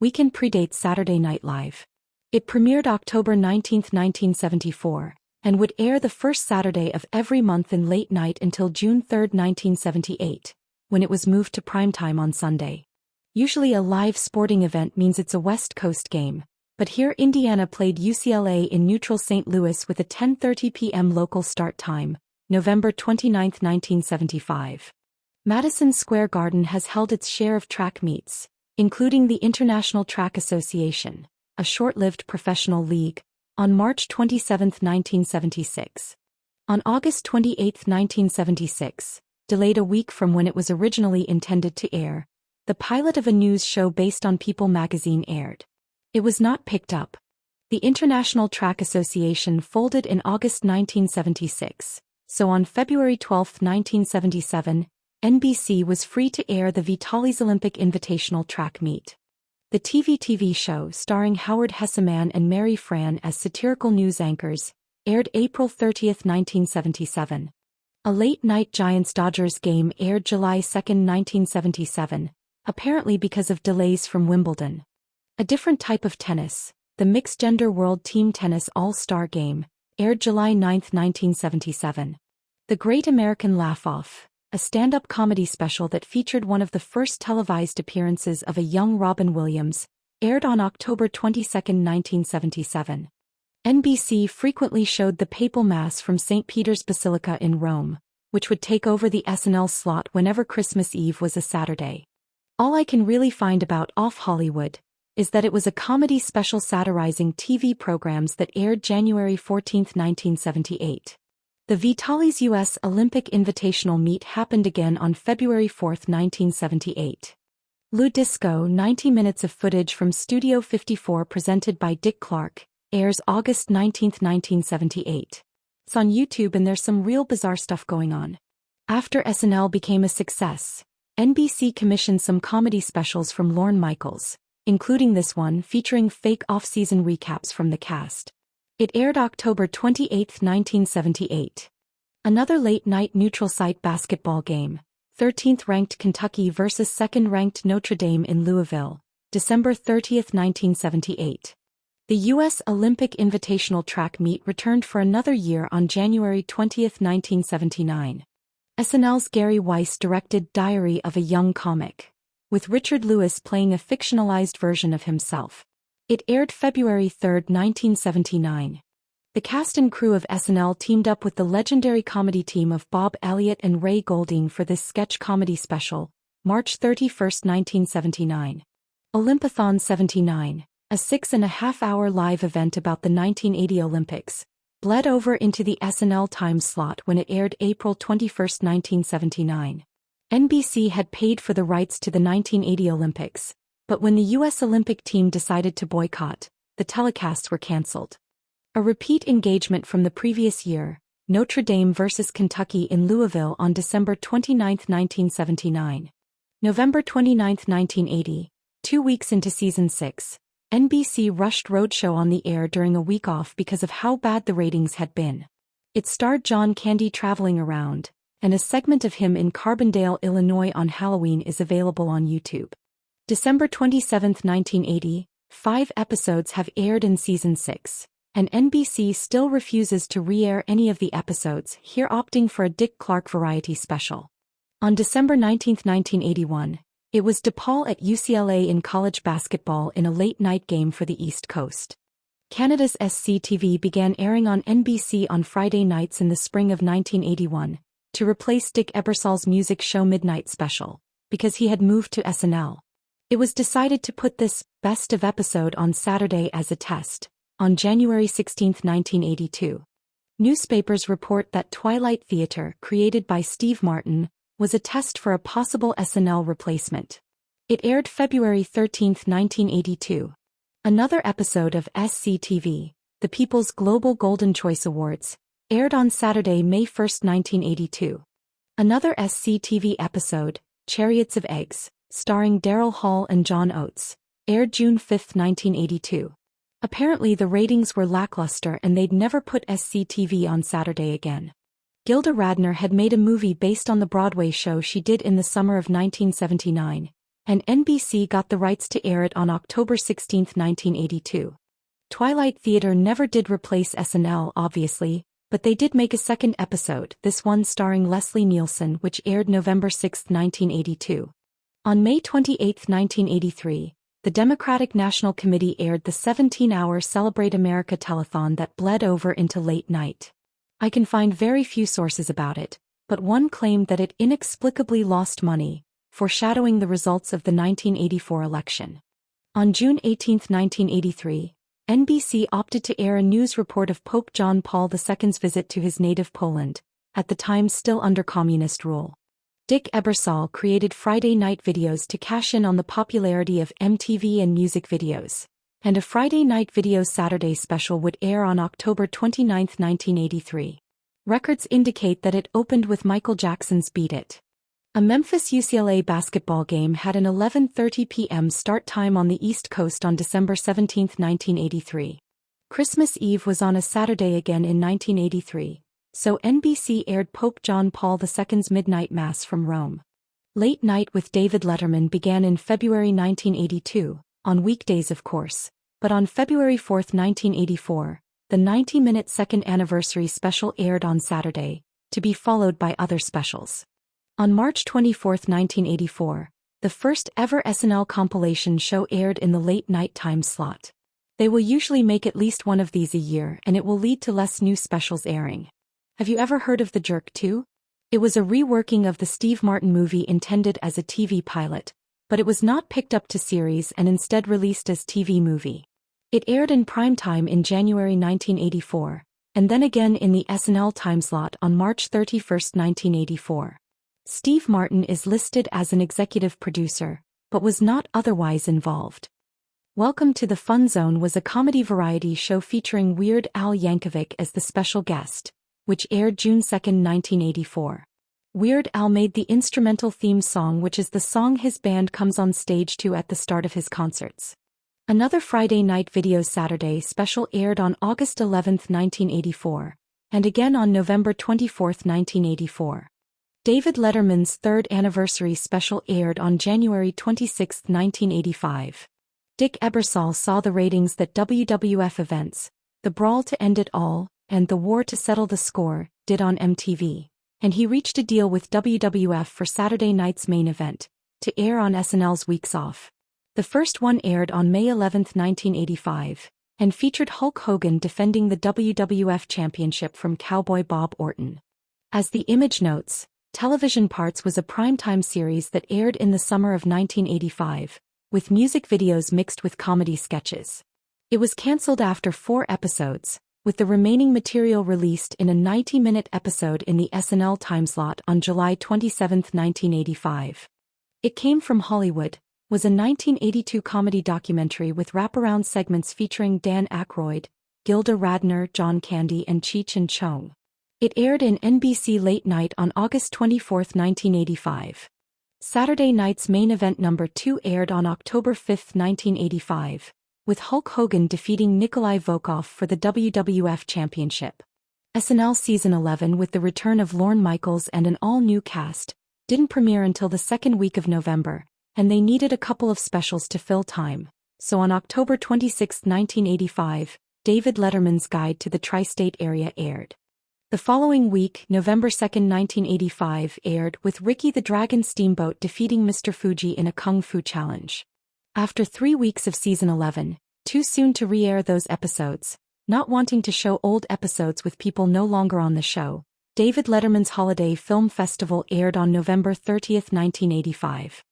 Weekend predates Saturday Night Live. It premiered October 19, 1974, and would air the first Saturday of every month in late night until June 3, 1978, when it was moved to primetime on Sunday. Usually a live sporting event means it's a West Coast game, but here Indiana played UCLA in neutral St. Louis with a 10:30 p.m. local start time, November 29, 1975. Madison Square Garden has held its share of track meets, including the International Track Association, a short-lived professional league, on March 27, 1976. On August 28, 1976, delayed a week from when it was originally intended to air, the pilot of a news show based on People magazine aired. It was not picked up. The International Track Association folded in August 1976, so on February 12, 1977, NBC was free to air the Vitalis Olympic Invitational track meet. The TV show, starring Howard Hesseman and Mary Fran as satirical news anchors, aired April 30, 1977. A late-night Giants-Dodgers game aired July 2, 1977, apparently because of delays from Wimbledon. A different type of tennis, the mixed-gender World Team Tennis All-Star Game, aired July 9, 1977. The Great American Laugh-Off, a stand-up comedy special that featured one of the first televised appearances of a young Robin Williams, aired on October 22, 1977. NBC frequently showed the Papal Mass from St. Peter's Basilica in Rome, which would take over the SNL slot whenever Christmas Eve was a Saturday. All I can really find about Off Hollywood is that it was a comedy special satirizing TV programs that aired January 14, 1978. The Vitalis U.S. Olympic Invitational meet happened again on February 4, 1978. Lou Disco 90 minutes of footage from Studio 54 presented by Dick Clark, airs August 19, 1978. It's on YouTube and there's some real bizarre stuff going on. After SNL became a success, NBC commissioned some comedy specials from Lorne Michaels, including this one featuring fake off-season recaps from the cast. It aired October 28, 1978. Another late-night neutral-site basketball game, 13th-ranked Kentucky vs. 2nd-ranked Notre Dame in Louisville, December 30, 1978. The U.S. Olympic Invitational track meet returned for another year on January 20, 1979. SNL's Gary Weiss directed Diary of a Young Comic, with Richard Lewis playing a fictionalized version of himself. It aired February 3, 1979. The cast and crew of SNL teamed up with the legendary comedy team of Bob Elliott and Ray Golding for this sketch comedy special, March 31, 1979. Olympiathon 79, a 6.5-hour live event about the 1980 Olympics, bled over into the SNL Timeslot when it aired April 21, 1979. NBC had paid for the rights to the 1980 Olympics, but when the U.S. Olympic team decided to boycott, the telecasts were cancelled. A repeat engagement from the previous year, Notre Dame vs. Kentucky in Louisville on December 29, 1979. November 29, 1980, 2 weeks into Season 6, NBC rushed Roadshow on the air during a week off because of how bad the ratings had been. It starred John Candy traveling around, and a segment of him in Carbondale, Illinois on Halloween is available on YouTube. December 27, 1980, 5 episodes have aired in Season 6, and NBC still refuses to re-air any of the episodes, here opting for a Dick Clark variety special. On December 19, 1981, it was DePaul at UCLA in college basketball in a late-night game for the East Coast. Canada's SCTV began airing on NBC on Friday nights in the spring of 1981, to replace Dick Ebersol's music show Midnight Special, because he had moved to SNL. It was decided to put this best of episode on Saturday as a test, on January 16, 1982. Newspapers report that Twilight Theater, created by Steve Martin, was a test for a possible SNL replacement. It aired February 13, 1982. Another episode of SCTV, the People's Global Golden Choice Awards, aired on Saturday, May 1, 1982. Another SCTV episode, Chariots of Eggs, starring Daryl Hall and John Oates, aired June 5, 1982. Apparently the ratings were lackluster and they'd never put SCTV on Saturday again. Gilda Radner had made a movie based on the Broadway show she did in the summer of 1979, and NBC got the rights to air it on October 16, 1982. Twilight Theater never did replace SNL, obviously, but they did make a second episode, this one starring Leslie Nielsen, which aired November 6, 1982. On May 28, 1983, the Democratic National Committee aired the 17-hour Celebrate America telethon that bled over into late night. I can find very few sources about it, but one claimed that it inexplicably lost money, foreshadowing the results of the 1984 election. On June 18, 1983, NBC opted to air a news report of Pope John Paul II's visit to his native Poland, at the time still under communist rule. Dick Ebersol created Friday night videos to cash in on the popularity of MTV and music videos, and a Friday Night Videos Saturday special would air on October 29, 1983. Records indicate that it opened with Michael Jackson's Beat It. A Memphis-UCLA basketball game had an 11:30 p.m. start time on the East Coast on December 17, 1983. Christmas Eve was on a Saturday again in 1983, so NBC aired Pope John Paul II's Midnight Mass from Rome. Late Night with David Letterman began in February 1982, on weekdays of course, but on February 4, 1984, the 90-minute second anniversary special aired on Saturday, to be followed by other specials. On March 24, 1984, the first ever SNL compilation show aired in the late-night time slot. They will usually make at least one of these a year, and it will lead to less new specials airing. Have you ever heard of The Jerk 2? It was a reworking of the Steve Martin movie intended as a TV pilot, but it was not picked up to series and instead released as TV movie. It aired in primetime in January 1984, and then again in the SNL timeslot on March 31, 1984. Steve Martin is listed as an executive producer, but was not otherwise involved. Welcome to the Fun Zone was a comedy variety show featuring Weird Al Yankovic as the special guest, which aired June 2, 1984. Weird Al made the instrumental theme song, which is the song his band comes on stage to at the start of his concerts. Another Friday Night Videos Saturday special aired on August 11, 1984, and again on November 24, 1984. David Letterman's third anniversary special aired on January 26, 1985. Dick Ebersol saw the ratings that WWF events, The Brawl to End It All, and The War to Settle the Score, did on MTV, and he reached a deal with WWF for Saturday night's main event, to air on SNL's Weeks Off. The first one aired on May 11, 1985, and featured Hulk Hogan defending the WWF Championship from Cowboy Bob Orton. As the image notes, Television Parts was a primetime series that aired in the summer of 1985, with music videos mixed with comedy sketches. It was cancelled after 4 episodes, with the remaining material released in a 90-minute episode in the SNL timeslot on July 27, 1985. It Came from Hollywood was a 1982 comedy documentary with wraparound segments featuring Dan Aykroyd, Gilda Radner, John Candy, and Cheech and Chong. It aired in NBC Late Night on August 24, 1985. Saturday night's main event number 2 aired on October 5, 1985, with Hulk Hogan defeating Nikolai Volkov for the WWF Championship. SNL Season 11, with the return of Lorne Michaels and an all-new cast, didn't premiere until the second week of November, and they needed a couple of specials to fill time, so on October 26, 1985, David Letterman's Guide to the Tri-State Area aired. The following week, November 2, 1985, aired with Ricky the Dragon Steamboat defeating Mr. Fuji in a Kung Fu challenge. After 3 weeks of Season 11, too soon to re-air those episodes, not wanting to show old episodes with people no longer on the show, David Letterman's Holiday Film Festival aired on November 30, 1985.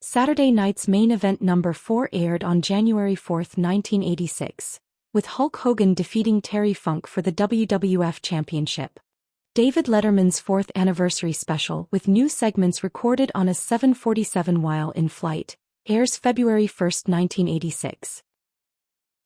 Saturday night's main event number 4 aired on January 4, 1986. With Hulk Hogan defeating Terry Funk for the WWF Championship. David Letterman's 4th anniversary special, with new segments recorded on a 747 while in flight, airs February 1, 1986.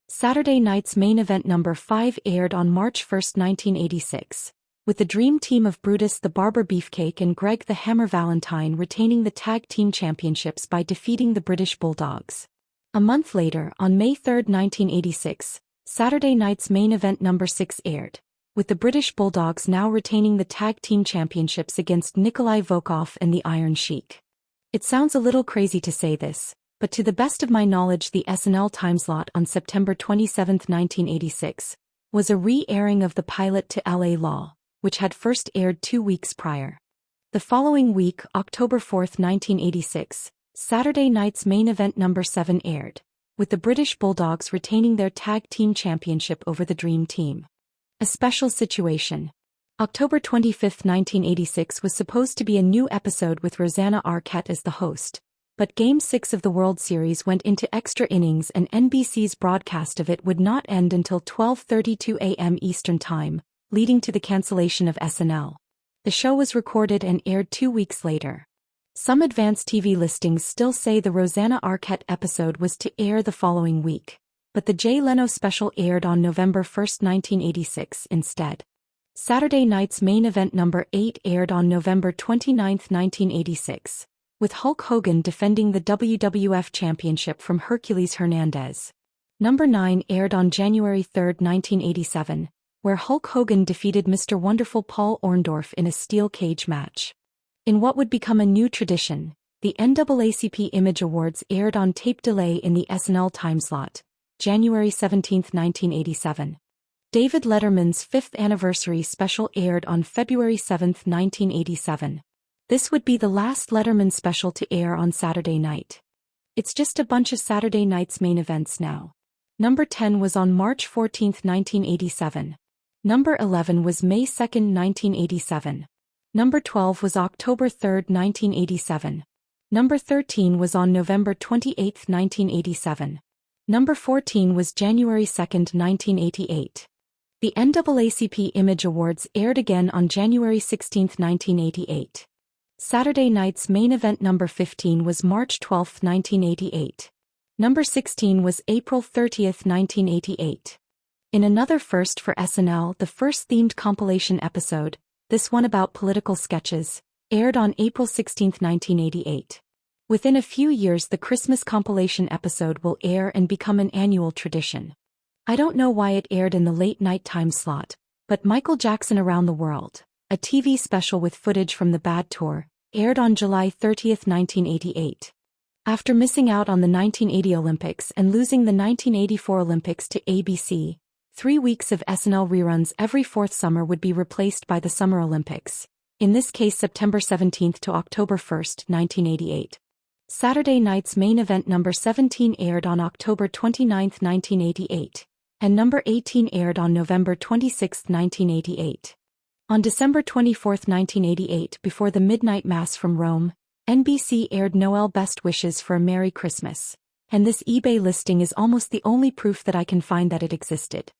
Saturday night's main event number 5 aired on March 1, 1986, with the Dream Team of Brutus the Barber Beefcake and Greg the Hammer Valentine retaining the Tag Team Championships by defeating the British Bulldogs. A month later, on May 3, 1986, Saturday night's main event number 6 aired, with the British Bulldogs now retaining the Tag Team Championships against Nikolai Volkov and the Iron Sheik. It sounds a little crazy to say this, but to the best of my knowledge the SNL Timeslot on September 27, 1986, was a re-airing of the pilot to L.A. Law, which had first aired 2 weeks prior. The following week, October 4, 1986, Saturday night's main event number 7 aired, with the British Bulldogs retaining their tag team championship over the Dream Team. A special situation. October 25, 1986 was supposed to be a new episode with Rosanna Arquette as the host, but Game 6 of the World Series went into extra innings and NBC's broadcast of it would not end until 12:32 a.m. Eastern Time, leading to the cancellation of SNL. The show was recorded and aired 2 weeks later. Some advanced TV listings still say the Rosanna Arquette episode was to air the following week, but the Jay Leno special aired on November 1, 1986 instead. Saturday night's main event number 8 aired on November 29, 1986, with Hulk Hogan defending the WWF Championship from Hercules Hernandez. Number 9 aired on January 3, 1987, where Hulk Hogan defeated Mr. Wonderful Paul Orndorff in a steel cage match. In what would become a new tradition, the NAACP Image Awards aired on tape delay in the SNL Timeslot, January 17, 1987. David Letterman's 5th anniversary special aired on February 7, 1987. This would be the last Letterman special to air on Saturday night. It's just a bunch of Saturday night's main events now. Number 10 was on March 14, 1987. Number 11 was May 2, 1987. Number 12 was October 3, 1987. Number 13 was on November 28, 1987. Number 14 was January 2, 1988. The NAACP Image Awards aired again on January 16, 1988. Saturday night's main event number 15 was March 12, 1988. Number 16 was April 30, 1988. In another first for SNL, the first themed compilation episode, this one about political sketches, aired on April 16, 1988. Within a few years the Christmas compilation episode will air and become an annual tradition. I don't know why it aired in the late-night time slot, but Michael Jackson Around the World, a TV special with footage from the Bad Tour, aired on July 30, 1988. After missing out on the 1980 Olympics and losing the 1984 Olympics to ABC, 3 weeks of SNL reruns every fourth summer would be replaced by the Summer Olympics, in this case September 17 to October 1, 1988. Saturday night's main event number 17 aired on October 29, 1988, and number 18 aired on November 26, 1988. On December 24, 1988, before the Midnight Mass from Rome, NBC aired Noel Best Wishes for a Merry Christmas, and this eBay listing is almost the only proof that I can find that it existed.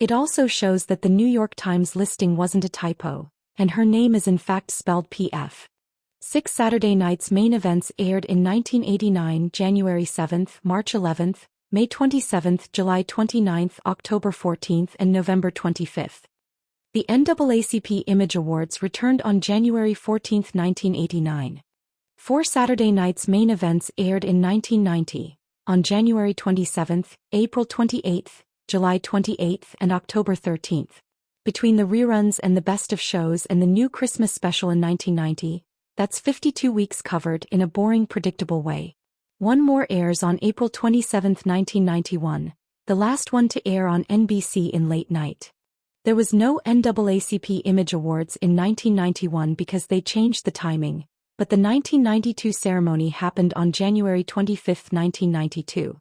It also shows that the New York Times listing wasn't a typo, and her name is in fact spelled P.F. 6 Saturday night's main events aired in 1989, January 7, March 11, May 27, July 29, October 14, and November 25. The NAACP Image Awards returned on January 14, 1989. 4 Saturday night's main events aired in 1990, on January 27, April 28, July 28, and October 13. Between the reruns and the best of shows and the new Christmas special in 1990, that's 52 weeks covered in a boring, predictable way. One more airs on April 27, 1991, the last one to air on NBC in late night. There was no NAACP Image Awards in 1991 because they changed the timing, but the 1992 ceremony happened on January 25, 1992.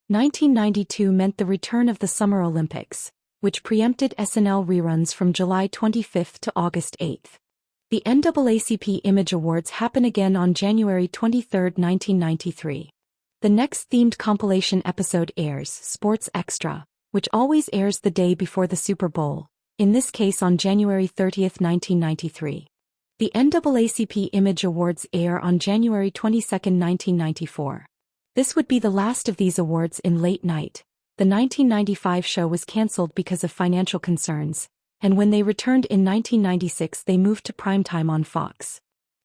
1992 meant the return of the Summer Olympics, which preempted SNL reruns from July 25 to August 8. The NAACP Image Awards happen again on January 23, 1993. The next themed compilation episode airs, Sports Extra, which always airs the day before the Super Bowl, in this case on January 30, 1993. The NAACP Image Awards air on January 22, 1994. This would be the last of these awards in late night. The 1995 show was cancelled because of financial concerns, and when they returned in 1996 they moved to primetime on Fox.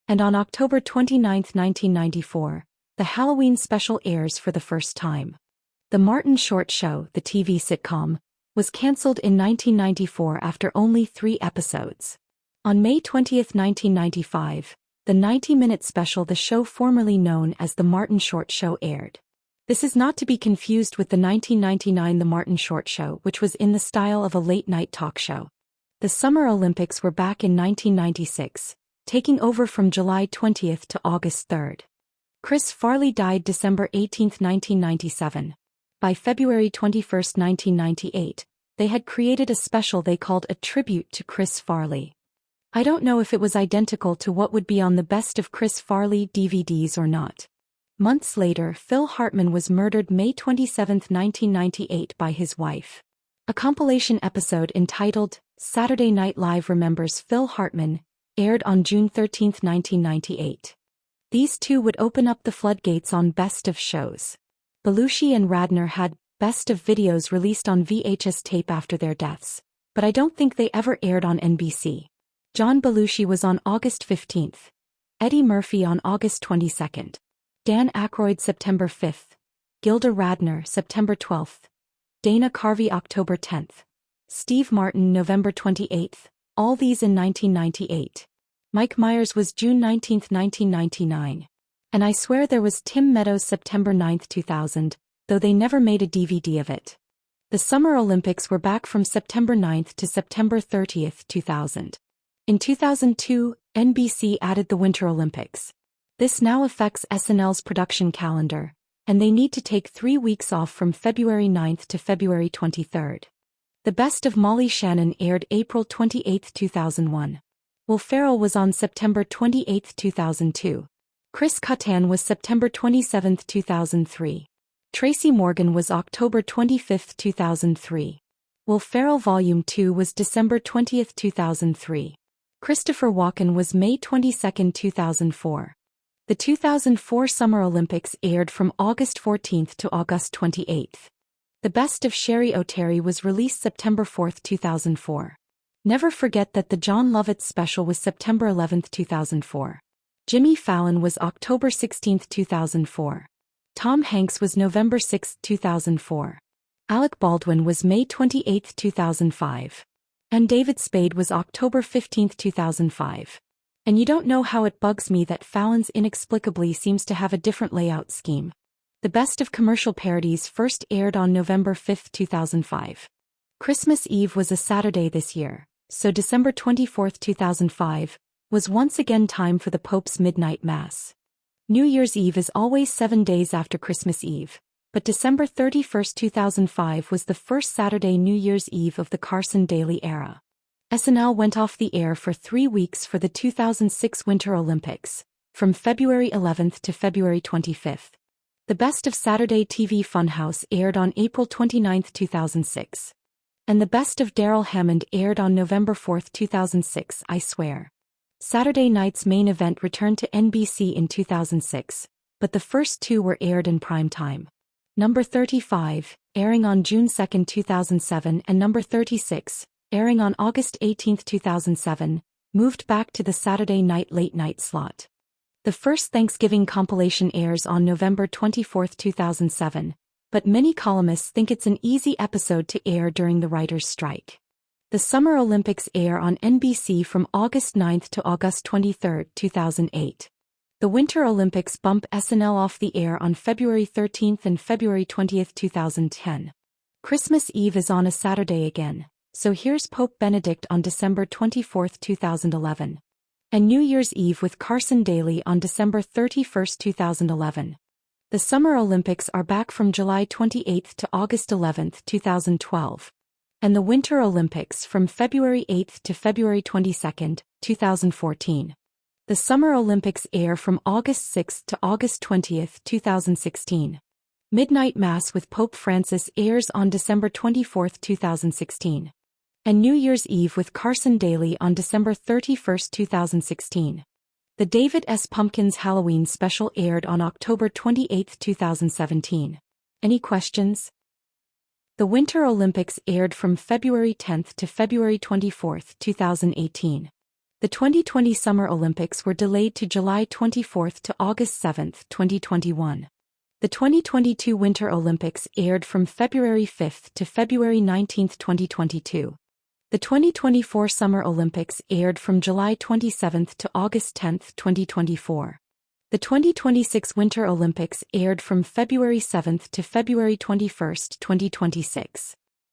And on October 29, 1994, the Halloween special airs for the first time. The Martin Short Show, the TV sitcom, was cancelled in 1994 after only 3 episodes. On May 20, 1995, The 90-minute special, the show formerly known as The Martin Short Show, aired. This is not to be confused with the 1999 The Martin Short Show, which was in the style of a late-night talk show. The Summer Olympics were back in 1996, taking over from July 20th to August 3rd. Chris Farley died December 18, 1997. By February 21, 1998, they had created a special they called A Tribute to Chris Farley. I don't know if it was identical to what would be on the Best of Chris Farley DVDs or not. Months later, Phil Hartman was murdered May 27, 1998 by his wife. A compilation episode entitled Saturday Night Live Remembers Phil Hartman aired on June 13, 1998. These two would open up the floodgates on Best of shows. Belushi and Radner had Best of videos released on VHS tape after their deaths, but I don't think they ever aired on NBC. John Belushi was on August 15th, Eddie Murphy on August 22nd, Dan Aykroyd September 5th, Gilda Radner September 12th, Dana Carvey October 10th, Steve Martin November 28th, all these in 1998. Mike Myers was June 19, 1999. And I swear there was Tim Meadows September 9, 2000, though they never made a DVD of it. The Summer Olympics were back from September 9 to September 30, 2000. In 2002, NBC added the Winter Olympics. This now affects SNL's production calendar, and they need to take 3 weeks off from February 9 to February 23. The Best of Molly Shannon aired April 28, 2001. Will Ferrell was on September 28, 2002. Chris Kattan was September 27, 2003. Tracy Morgan was October 25, 2003. Will Ferrell Volume 2 was December 20, 2003. Christopher Walken was May 22, 2004. The 2004 Summer Olympics aired from August 14 to August 28. The Best of Sherry O'Terry was released September 4, 2004. Never forget that the John Lovitz special was September 11, 2004. Jimmy Fallon was October 16, 2004. Tom Hanks was November 6, 2004. Alec Baldwin was May 28, 2005. And David Spade was October 15, 2005. And you don't know how it bugs me that Fallon's inexplicably seems to have a different layout scheme. The Best of Commercial Parodies first aired on November 5, 2005. Christmas Eve was a Saturday this year, so December 24, 2005, was once again time for the Pope's Midnight Mass. New Year's Eve is always 7 days after Christmas Eve, but December 31, 2005 was the first Saturday New Year's Eve of the Carson Daly era. SNL went off the air for 3 weeks for the 2006 Winter Olympics, from February 11 to February 25. The Best of Saturday TV Funhouse aired on April 29, 2006. And the Best of Daryl Hammond aired on November 4, 2006, I swear. Saturday night's main event returned to NBC in 2006, but the first two were aired in prime time. Number 35, airing on June 2, 2007, and number 36, airing on August 18, 2007, moved back to the Saturday night late-night slot. The first Thanksgiving compilation airs on November 24, 2007, but many columnists think it's an easy episode to air during the writers' strike. The Summer Olympics air on NBC from August 9 to August 23, 2008. The Winter Olympics bump SNL off the air on February 13 and February 20, 2010. Christmas Eve is on a Saturday again, so here's Pope Benedict on December 24, 2011. And New Year's Eve with Carson Daly on December 31, 2011. The Summer Olympics are back from July 28 to August 11, 2012. And the Winter Olympics from February 8 to February 22, 2014. The Summer Olympics air from August 6 to August 20, 2016. Midnight Mass with Pope Francis airs on December 24, 2016. And New Year's Eve with Carson Daly on December 31, 2016. The David S. Pumpkins Halloween special aired on October 28, 2017. Any questions? The Winter Olympics aired from February 10 to February 24, 2018. The 2020 Summer Olympics were delayed to July 24 to August 7, 2021. The 2022 Winter Olympics aired from February 5 to February 19, 2022. The 2024 Summer Olympics aired from July 27 to August 10, 2024. The 2026 Winter Olympics aired from February 7 to February 21, 2026.